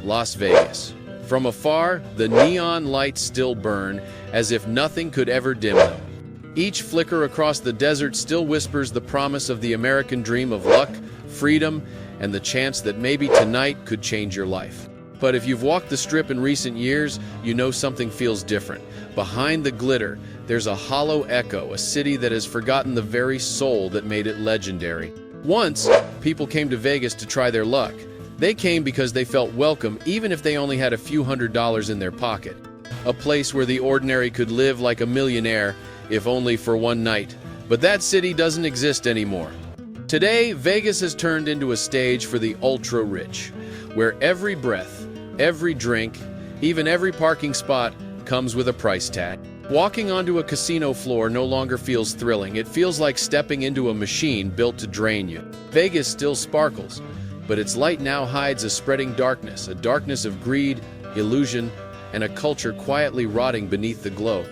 Las Vegas. From afar, the neon lights still burn, as if nothing could ever dim them. Each flicker across the desert still whispers the promise of the American dream of luck, freedom, and the chance that maybe tonight could change your life. But if you've walked the Strip in recent years, you know something feels different. Behind the glitter, there's a hollow echo, a city that has forgotten the very soul that made it legendary. Once, people came to Vegas to try their luck. They came because they felt welcome, even if they only had a few $100s in their pocket. A place where the ordinary could live like a millionaire, if only for one night. But that city doesn't exist anymore. Today, Vegas has turned into a stage for the ultra-rich, where every breath, every drink, even every parking spot comes with a price tag. Walking onto a casino floor no longer feels thrilling. It feels like stepping into a machine built to drain you. Vegas still sparkles, but its light now hides a spreading darkness, a darkness of greed, illusion, and a culture quietly rotting beneath the glow.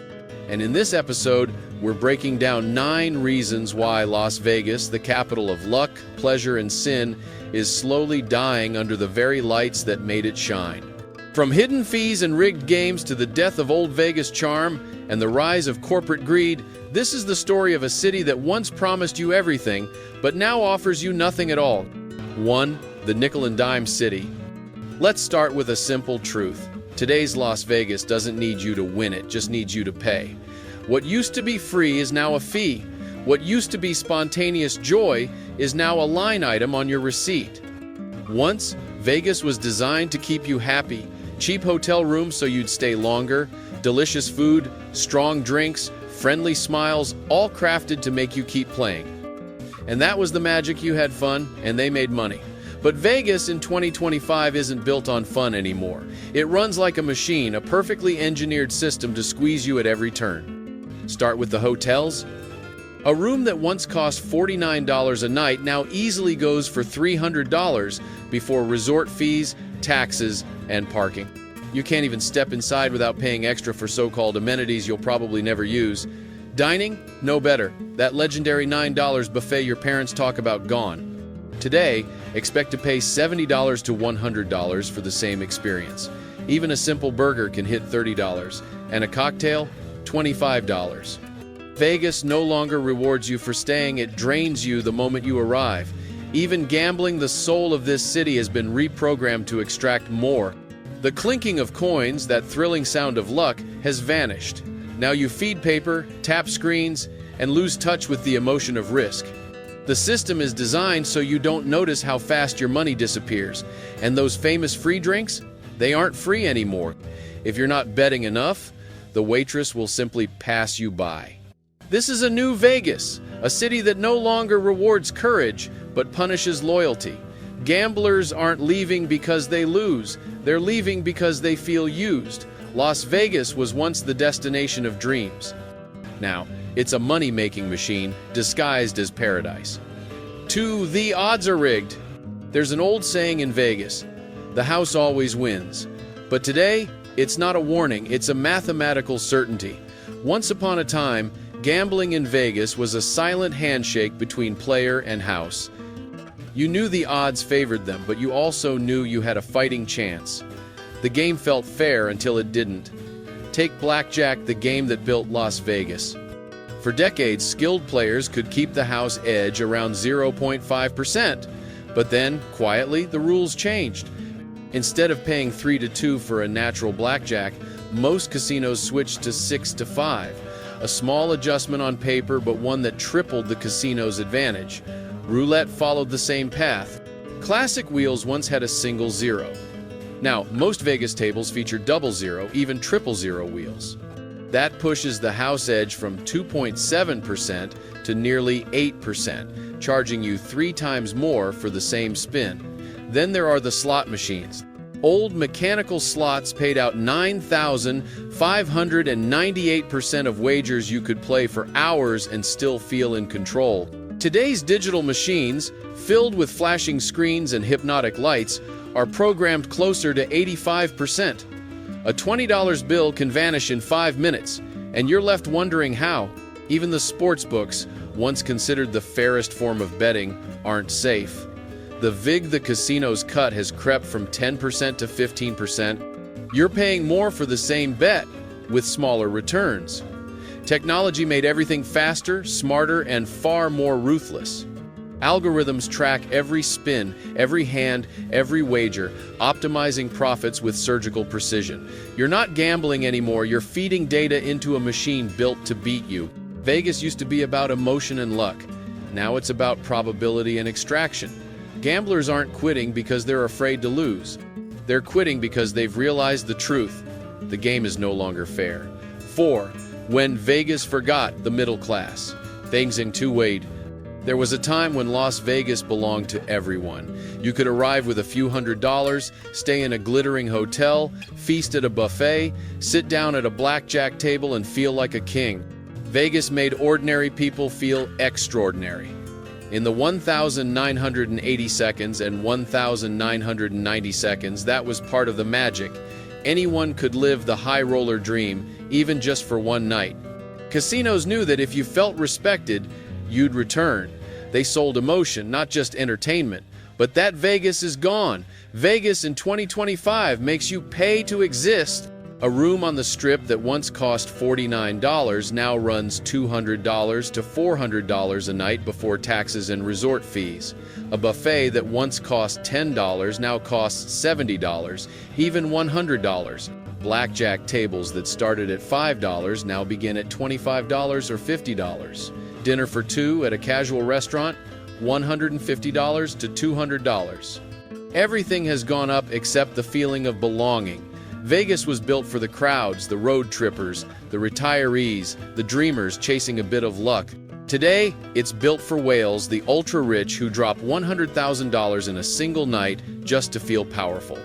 And in this episode, we're breaking down 9 reasons why Las Vegas, the capital of luck, pleasure, and sin, is slowly dying under the very lights that made it shine. From hidden fees and rigged games to the death of old Vegas charm and the rise of corporate greed, this is the story of a city that once promised you everything, but now offers you nothing at all. 1. The nickel and dime city. Let's start with a simple truth. Today's Las Vegas doesn't need you to win it, just needs you to pay. What used to be free is now a fee. What used to be spontaneous joy is now a line item on your receipt. Once, Vegas was designed to keep you happy. Cheap hotel rooms so you'd stay longer, delicious food, strong drinks, friendly smiles, all crafted to make you keep playing. And that was the magic. You had fun, and they made money. But Vegas in 2025 isn't built on fun anymore. It runs like a machine, a perfectly engineered system to squeeze you at every turn. Start with the hotels. A room that once cost $49 a night now easily goes for $300 before resort fees, taxes, and parking. You can't even step inside without paying extra for so-called amenities you'll probably never use. Dining? No better. That legendary $9 buffet your parents talk about gone. Today, expect to pay $70 to $100 for the same experience. Even a simple burger can hit $30, and a cocktail, $25. Vegas no longer rewards you for staying, it drains you the moment you arrive. Even gambling, the soul of this city, has been reprogrammed to extract more. The clinking of coins, that thrilling sound of luck, has vanished. Now you feed paper, tap screens, and lose touch with the emotion of risk. The system is designed so you don't notice how fast your money disappears. And those famous free drinks? They aren't free anymore. If you're not betting enough, the waitress will simply pass you by. This is a new Vegas, a city that no longer rewards courage, but punishes loyalty. Gamblers aren't leaving because they lose. They're leaving because they feel used. Las Vegas was once the destination of dreams. Now, it's a money-making machine disguised as paradise. 2. The odds are rigged. There's an old saying in Vegas, the house always wins. But today, it's not a warning, it's a mathematical certainty. Once upon a time, gambling in Vegas was a silent handshake between player and house. You knew the odds favored them, but you also knew you had a fighting chance. The game felt fair until it didn't. Take blackjack, the game that built Las Vegas. For decades, skilled players could keep the house edge around 0.5%. But then, quietly, the rules changed. Instead of paying 3-2 for a natural blackjack, most casinos switched to 6-5. A small adjustment on paper, but one that tripled the casino's advantage. Roulette followed the same path. Classic wheels once had a single zero. Now, most Vegas tables feature double zero, even triple zero wheels. That pushes the house edge from 2.7% to nearly 8%, charging you 3 times more for the same spin. Then there are the slot machines. Old mechanical slots paid out 9,598% of wagers. You could play for hours and still feel in control. Today's digital machines, filled with flashing screens and hypnotic lights, are programmed closer to 85%. A $20 bill can vanish in 5 minutes, and you're left wondering how. Even the sports books, once considered the fairest form of betting, aren't safe. The casino's cut has crept from 10% to 15%. You're paying more for the same bet, with smaller returns. Technology made everything faster, smarter, and far more ruthless. Algorithms track every spin, every hand, every wager, optimizing profits with surgical precision. You're not gambling anymore, you're feeding data into a machine built to beat you. Vegas used to be about emotion and luck. Now it's about probability and extraction. Gamblers aren't quitting because they're afraid to lose. They're quitting because they've realized the truth. The game is no longer fair. 4. When Vegas forgot the middle class. Things in two-way. There was a time when Las Vegas belonged to everyone. You could arrive with a few $100s, stay in a glittering hotel, feast at a buffet, sit down at a blackjack table and feel like a king. Vegas made ordinary people feel extraordinary. In the 1,980 seconds and 1,990 seconds, that was part of the magic. Anyone could live the high roller dream, even just for one night. Casinos knew that if you felt respected, you'd return. They sold emotion, not just entertainment. But that Vegas is gone. Vegas in 2025 makes you pay to exist. A room on the Strip that once cost $49 now runs $200 to $400 a night before taxes and resort fees. A buffet that once cost $10 now costs $70, even $100. Blackjack tables that started at $5 now begin at $25 or $50. Dinner for two at a casual restaurant, $150 to $200. Everything has gone up except the feeling of belonging. Vegas was built for the crowds, the road trippers, the retirees, the dreamers chasing a bit of luck. Today, it's built for whales, the ultra-rich who drop $100,000 in a single night just to feel powerful.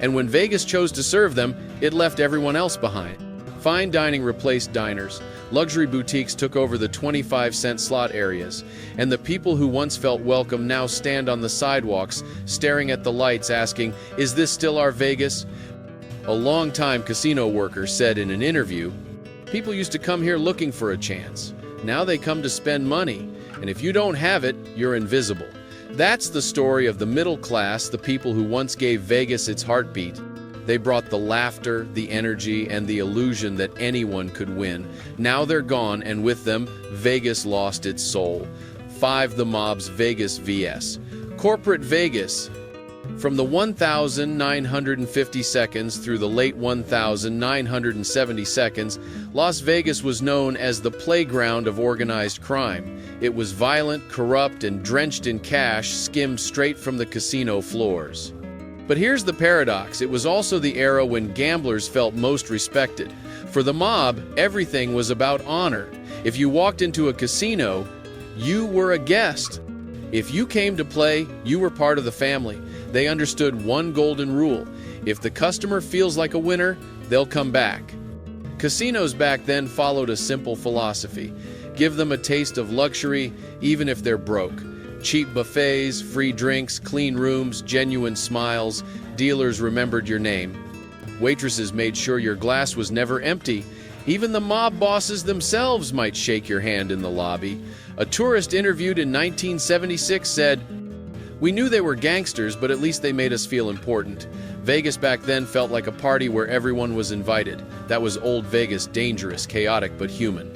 And when Vegas chose to serve them, it left everyone else behind. Fine dining replaced diners. Luxury boutiques took over the 25-cent slot areas. And the people who once felt welcome now stand on the sidewalks, staring at the lights, asking, "Is this still our Vegas?" A longtime casino worker said in an interview, "People used to come here looking for a chance. Now they come to spend money, and if you don't have it, you're invisible." That's the story of the middle class, the people who once gave Vegas its heartbeat. They brought the laughter, the energy, and the illusion that anyone could win. Now they're gone, and with them, Vegas lost its soul. 5. The Mob's Vegas vs. Corporate Vegas. From the 1,950 seconds through the late 1,970 seconds, Las Vegas was known as the playground of organized crime. It was violent, corrupt, and drenched in cash skimmed straight from the casino floors. But here's the paradox. It was also the era when gamblers felt most respected. For the mob, everything was about honor. If you walked into a casino, you were a guest. If you came to play, you were part of the family. They understood one golden rule: if the customer feels like a winner, they'll come back. Casinos back then followed a simple philosophy: give them a taste of luxury, even if they're broke. Cheap buffets, free drinks, clean rooms, genuine smiles. Dealers remembered your name. Waitresses made sure your glass was never empty. Even the mob bosses themselves might shake your hand in the lobby. A tourist interviewed in 1976 said, "We knew they were gangsters, but at least they made us feel important." Vegas back then felt like a party where everyone was invited. That was old Vegas, dangerous, chaotic, but human.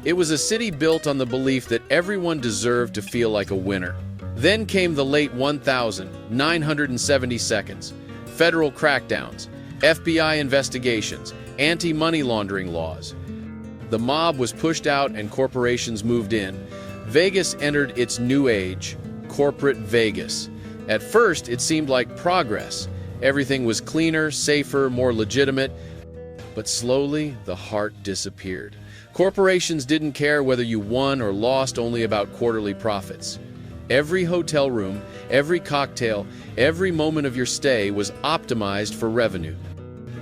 It was a city built on the belief that everyone deserved to feel like a winner. Then came the late 1,970 seconds. Federal crackdowns, FBI investigations, anti-money laundering laws. The mob was pushed out and corporations moved in. Vegas entered its new age, corporate Vegas. At first, it seemed like progress. Everything was cleaner, safer, more legitimate. But slowly, the heart disappeared. Corporations didn't care whether you won or lost, only about quarterly profits. Every hotel room, every cocktail, every moment of your stay was optimized for revenue.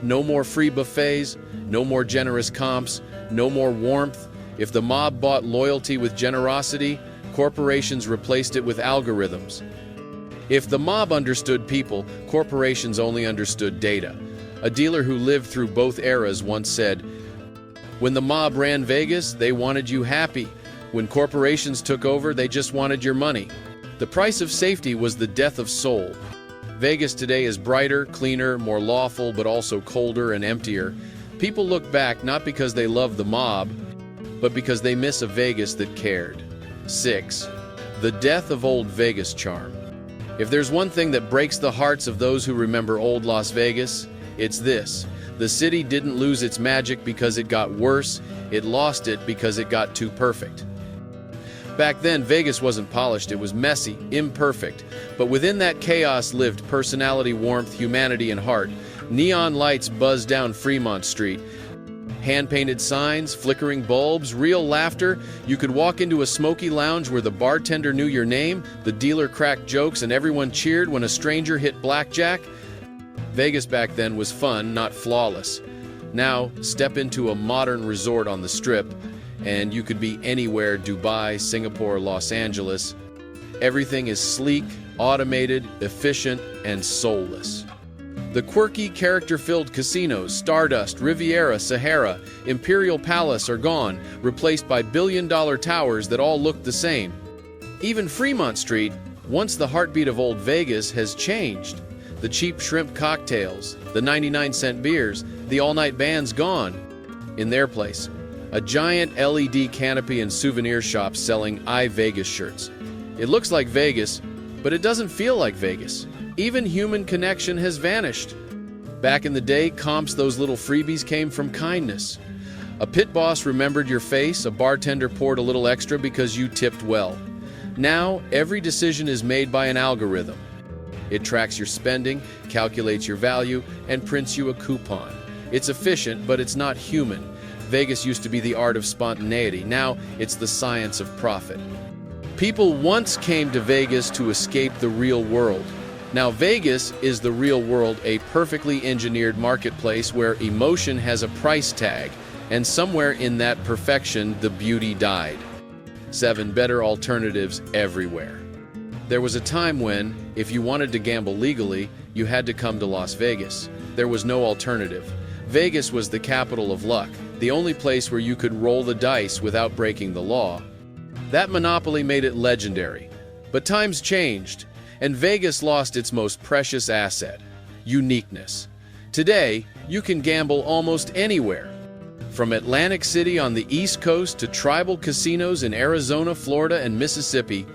No more free buffets, no more generous comps, no more warmth. If the mob bought loyalty with generosity, corporations replaced it with algorithms. If the mob understood people, corporations only understood data. A dealer who lived through both eras once said, "When the mob ran Vegas, they wanted you happy. When corporations took over, they just wanted your money." The price of safety was the death of soul. Vegas today is brighter, cleaner, more lawful, but also colder and emptier. People look back not because they love the mob, but because they miss a Vegas that cared. 6. The death of old Vegas charm. If there's one thing that breaks the hearts of those who remember old Las Vegas, it's this. The city didn't lose its magic because it got worse, it lost it because it got too perfect. Back then, Vegas wasn't polished, it was messy, imperfect. But within that chaos lived personality, warmth, humanity, and heart. Neon lights buzzed down Fremont Street. Hand-painted signs, flickering bulbs, real laughter. You could walk into a smoky lounge where the bartender knew your name, the dealer cracked jokes, and everyone cheered when a stranger hit blackjack. Vegas back then was fun, not flawless. Now, step into a modern resort on the Strip, and you could be anywhere: Dubai, Singapore, Los Angeles. Everything is sleek, automated, efficient, and soulless. The quirky, character-filled casinos, Stardust, Riviera, Sahara, Imperial Palace are gone, replaced by billion-dollar towers that all look the same. Even Fremont Street, once the heartbeat of old Vegas, has changed. The cheap shrimp cocktails, the 99-cent beers, the all-night bands gone. In their place, a giant LED canopy and souvenir shops selling iVegas shirts. It looks like Vegas, but it doesn't feel like Vegas. Even human connection has vanished. Back in the day, comps, those little freebies, came from kindness. A pit boss remembered your face, a bartender poured a little extra because you tipped well. Now, every decision is made by an algorithm. It tracks your spending, calculates your value, and prints you a coupon. It's efficient, but it's not human. Vegas used to be the art of spontaneity. Now, it's the science of profit. People once came to Vegas to escape the real world. Now, Vegas is the real world, a perfectly engineered marketplace where emotion has a price tag, and somewhere in that perfection, the beauty died. 7. Better alternatives everywhere. There was a time when, if you wanted to gamble legally, you had to come to Las Vegas. There was no alternative. Vegas was the capital of luck, the only place where you could roll the dice without breaking the law. That monopoly made it legendary. But times changed, and Vegas lost its most precious asset: uniqueness. Today, you can gamble almost anywhere. From Atlantic City on the East Coast to tribal casinos in Arizona, Florida, and Mississippi,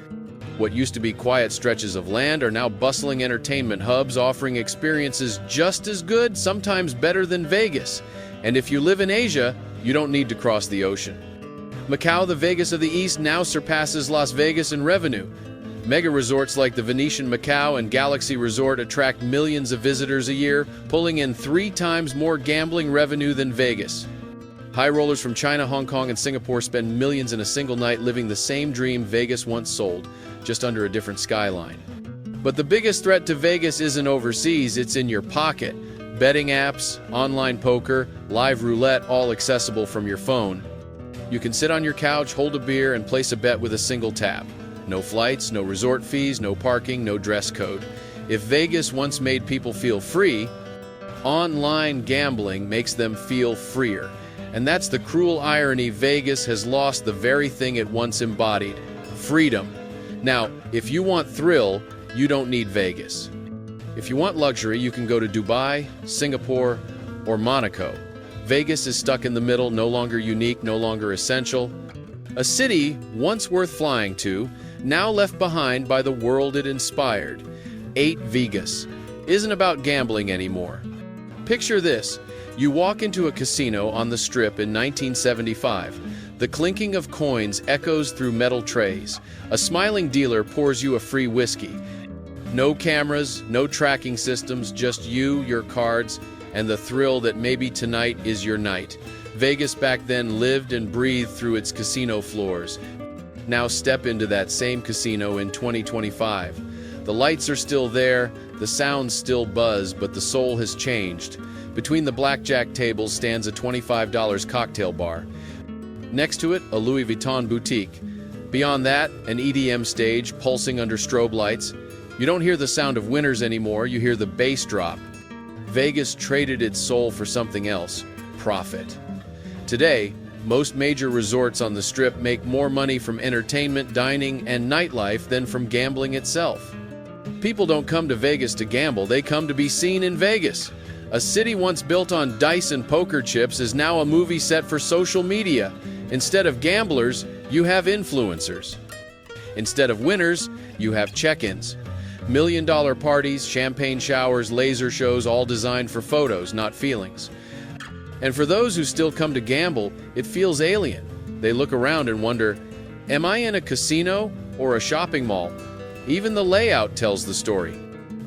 what used to be quiet stretches of land are now bustling entertainment hubs offering experiences just as good, sometimes better than Vegas. And if you live in Asia, you don't need to cross the ocean. Macau, the Vegas of the East, now surpasses Las Vegas in revenue. Mega resorts like the Venetian Macau and Galaxy Resort attract millions of visitors a year, pulling in 3 times more gambling revenue than Vegas. High rollers from China, Hong Kong, and Singapore spend millions in a single night living the same dream Vegas once sold, just under a different skyline. But the biggest threat to Vegas isn't overseas, it's in your pocket. Betting apps, online poker, live roulette, all accessible from your phone. You can sit on your couch, hold a beer, and place a bet with a single tap. No flights, no resort fees, no parking, no dress code. If Vegas once made people feel free, online gambling makes them feel freer. And that's the cruel irony. Vegas has lost the very thing it once embodied: freedom. Now, if you want thrill, you don't need Vegas. If you want luxury, you can go to Dubai, Singapore, or Monaco. Vegas is stuck in the middle, no longer unique, no longer essential. A city once worth flying to, now left behind by the world it inspired. 8. Vegas isn't about gambling anymore. Picture this. You walk into a casino on the Strip in 1975. The clinking of coins echoes through metal trays. A smiling dealer pours you a free whiskey. No cameras, no tracking systems, just you, your cards, and the thrill that maybe tonight is your night. Vegas back then lived and breathed through its casino floors. Now step into that same casino in 2025. The lights are still there, the sounds still buzz, but the soul has changed. Between the blackjack tables stands a $25 cocktail bar. Next to it, a Louis Vuitton boutique. Beyond that, an EDM stage pulsing under strobe lights. You don't hear the sound of winners anymore, you hear the bass drop. Vegas traded its soul for something else: profit. Today, most major resorts on the Strip make more money from entertainment, dining, and nightlife than from gambling itself. People don't come to Vegas to gamble, they come to be seen in Vegas. A city once built on dice and poker chips is now a movie set for social media. Instead of gamblers, you have influencers. Instead of winners, you have check-ins. Million-dollar parties, champagne showers, laser shows, all designed for photos, not feelings. And for those who still come to gamble, it feels alien. They look around and wonder, am I in a casino or a shopping mall? Even the layout tells the story.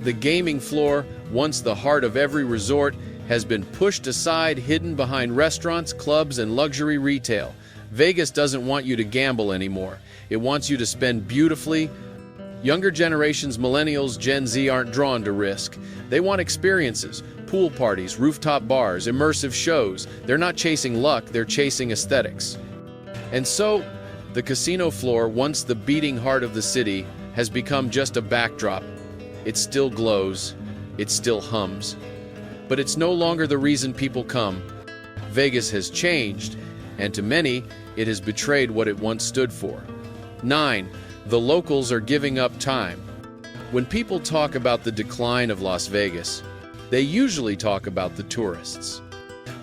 The gaming floor, once the heart of every resort, has been pushed aside, hidden behind restaurants, clubs, and luxury retail. Vegas doesn't want you to gamble anymore. It wants you to spend beautifully. Younger generations, millennials, Gen Z, aren't drawn to risk. They want experiences, pool parties, rooftop bars, immersive shows. They're not chasing luck, they're chasing aesthetics. And so, the casino floor, once the beating heart of the city, has become just a backdrop. It still glows, it still hums. But it's no longer the reason people come. Vegas has changed, and to many, it has betrayed what it once stood for. 9. The locals are giving up time. When people talk about the decline of Las Vegas, they usually talk about the tourists.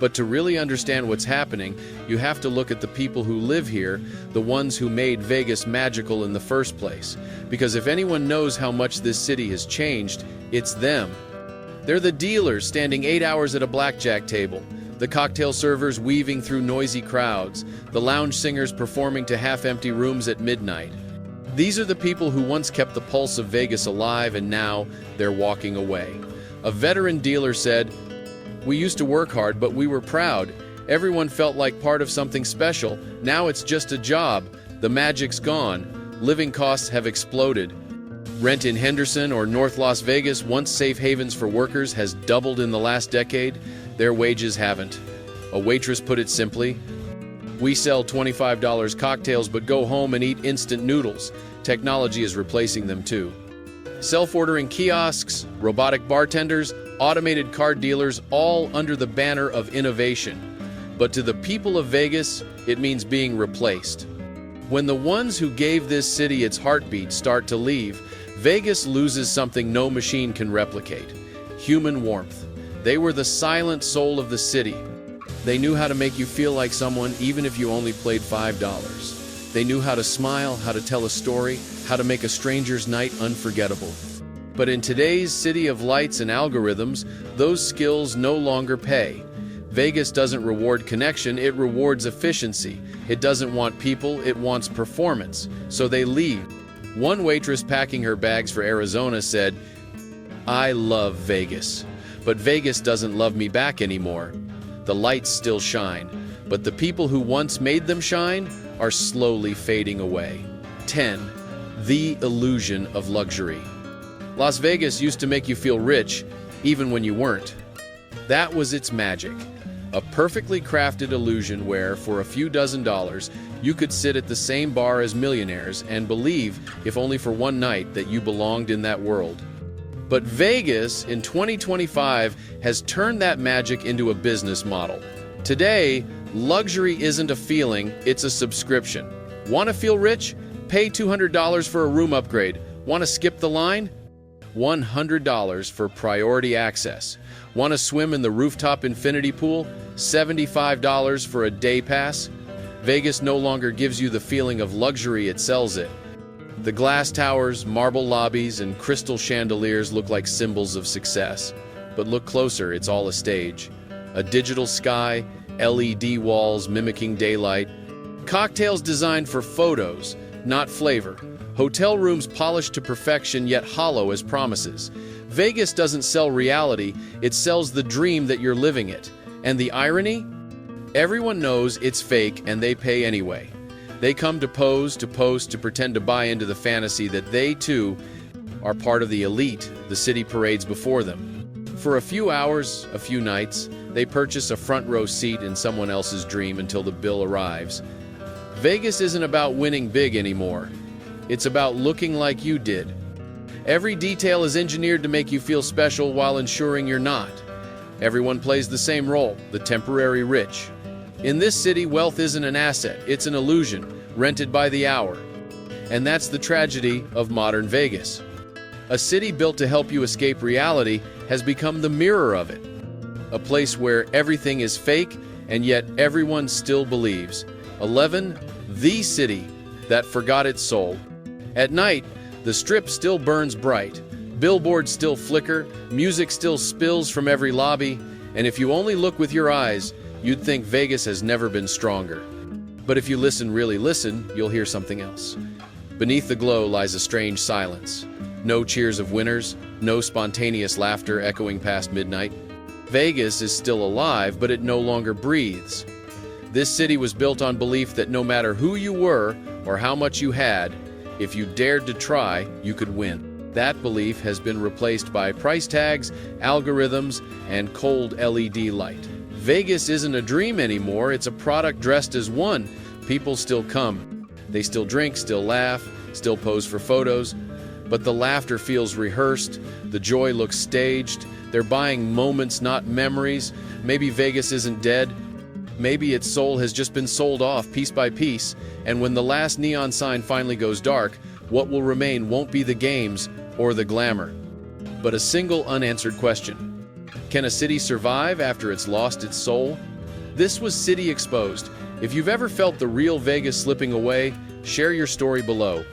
But to really understand what's happening, you have to look at the people who live here, the ones who made Vegas magical in the first place. Because if anyone knows how much this city has changed, it's them. They're the dealers standing 8 hours at a blackjack table, the cocktail servers weaving through noisy crowds, the lounge singers performing to half-empty rooms at midnight. These are the people who once kept the pulse of Vegas alive, and now they're walking away. A veteran dealer said, "We used to work hard, but we were proud. Everyone felt like part of something special. Now it's just a job. The magic's gone. Living costs have exploded. Rent in Henderson or North Las Vegas, once safe havens for workers, has doubled in the last decade. Their wages haven't." A waitress put it simply, "We sell $25 cocktails but go home and eat instant noodles. Technology is replacing them too." Self-ordering kiosks, robotic bartenders, automated card dealers, all under the banner of innovation. But to the people of Vegas, it means being replaced. When the ones who gave this city its heartbeat start to leave, Vegas loses something no machine can replicate: human warmth. They were the silent soul of the city. They knew how to make you feel like someone even if you only played $5. They knew how to smile, how to tell a story, how to make a stranger's night unforgettable. But in today's city of lights and algorithms, those skills no longer pay. Vegas doesn't reward connection, it rewards efficiency. It doesn't want people, it wants performance. So they leave. One waitress packing her bags for Arizona said, "I love Vegas, but Vegas doesn't love me back anymore. The lights still shine, but the people who once made them shine are slowly fading away." 10. The illusion of luxury. Las Vegas used to make you feel rich, even when you weren't. That was its magic. A perfectly crafted illusion where, for a few dozen dollars, you could sit at the same bar as millionaires and believe, if only for one night, that you belonged in that world. But Vegas, in 2025, has turned that magic into a business model. Today, luxury isn't a feeling, it's a subscription. Want to feel rich? Pay $200 for a room upgrade. Want to skip the line? $100 for priority access. Want to swim in the rooftop infinity pool? $75 for a day pass? Vegas no longer gives you the feeling of luxury, it sells it. The glass towers, marble lobbies, and crystal chandeliers look like symbols of success. But look closer, it's all a stage. A digital sky, LED walls mimicking daylight, cocktails designed for photos, not flavor, hotel rooms polished to perfection yet hollow as promises. Vegas doesn't sell reality, it sells the dream that you're living it. And the irony? Everyone knows it's fake and they pay anyway. They come to pose, to post, to pretend to buy into the fantasy that they, too, are part of the elite the city parades before them. For a few hours, a few nights, they purchase a front row seat in someone else's dream until the bill arrives. Vegas isn't about winning big anymore. It's about looking like you did. Every detail is engineered to make you feel special while ensuring you're not. Everyone plays the same role, the temporary rich. In this city, wealth isn't an asset, it's an illusion, rented by the hour. And that's the tragedy of modern Vegas. A city built to help you escape reality has become the mirror of it. A place where everything is fake, and yet everyone still believes. 11. The city that forgot its soul. At night, the strip still burns bright. Billboards still flicker, music still spills from every lobby, and if you only look with your eyes, you'd think Vegas has never been stronger. But if you really listen, you'll hear something else. Beneath the glow lies a strange silence. No cheers of winners, no spontaneous laughter echoing past midnight. Vegas is still alive, but it no longer breathes. This city was built on belief that no matter who you were or how much you had, if you dared to try, you could win. That belief has been replaced by price tags, algorithms, and cold LED light. Vegas isn't a dream anymore, it's a product dressed as one. People still come. They still drink, still laugh, still pose for photos. But the laughter feels rehearsed, the joy looks staged. They're buying moments, not memories. Maybe Vegas isn't dead. Maybe its soul has just been sold off piece by piece, and when the last neon sign finally goes dark, what will remain won't be the games or the glamour, but a single unanswered question. Can a city survive after it's lost its soul? This was City Exposed. If you've ever felt the real Vegas slipping away, share your story below.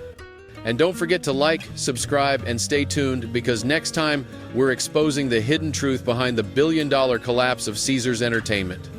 And don't forget to like, subscribe, and stay tuned, because next time we're exposing the hidden truth behind the billion-dollar collapse of Caesars Entertainment.